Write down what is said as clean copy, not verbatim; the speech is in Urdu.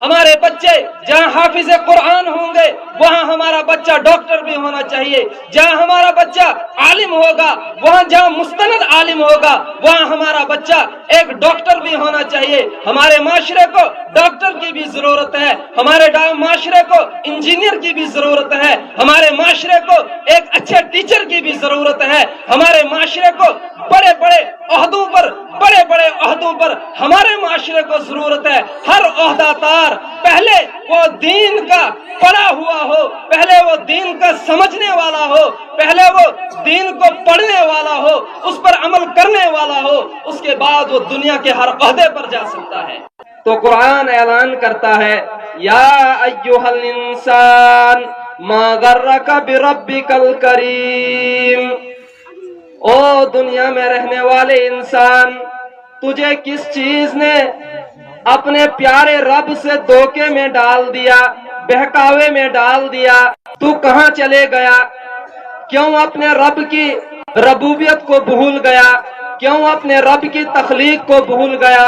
ہمارے بچے جہاں حافظ قرآن ہوں گے وہاں ہمارا بچہ ڈاکٹر بھی ہونا چاہیے، جہاں ہمارا بچہ عالم ہوگا وہاں جہاں مستند عالم ہوگا وہاں ہمارا بچہ ایک ڈاکٹر بھی ہونا چاہیے۔ ہمارے معاشرے کو ڈاکٹر کی بھی ضرورت ہے، ہمارے معاشرے کو انجینئر کی بھی ضرورت ہے، ہمارے معاشرے کو ایک اچھے ٹیچر کی بھی ضرورت ہے، ہمارے معاشرے کو بڑے بڑے عہدوں پر ہمارے معاشرے کو ضرورت ہے۔ ہر عہدہ دار پہلے وہ دین کا پڑھا ہوا ہو، پہلے وہ دین کا سمجھنے والا ہو، پہلے وہ دین کو پڑھنے والا ہو، اس پر عمل کرنے والا ہو، اس کے بعد وہ دنیا کے ہر عہدے پر جا سکتا ہے۔ تو قرآن اعلان کرتا ہے یا ایھا الانسان ما غرک بربک الکریم، او دنیا میں رہنے والے انسان، تجھے کس چیز نے اپنے پیارے رب سے دھوکے میں ڈال دیا، بہکاوے میں ڈال دیا؟ تو کہاں چلے گیا؟ کیوں اپنے رب کی ربوبیت کو بھول گیا؟ کیوں اپنے رب کی تخلیق کو بھول گیا؟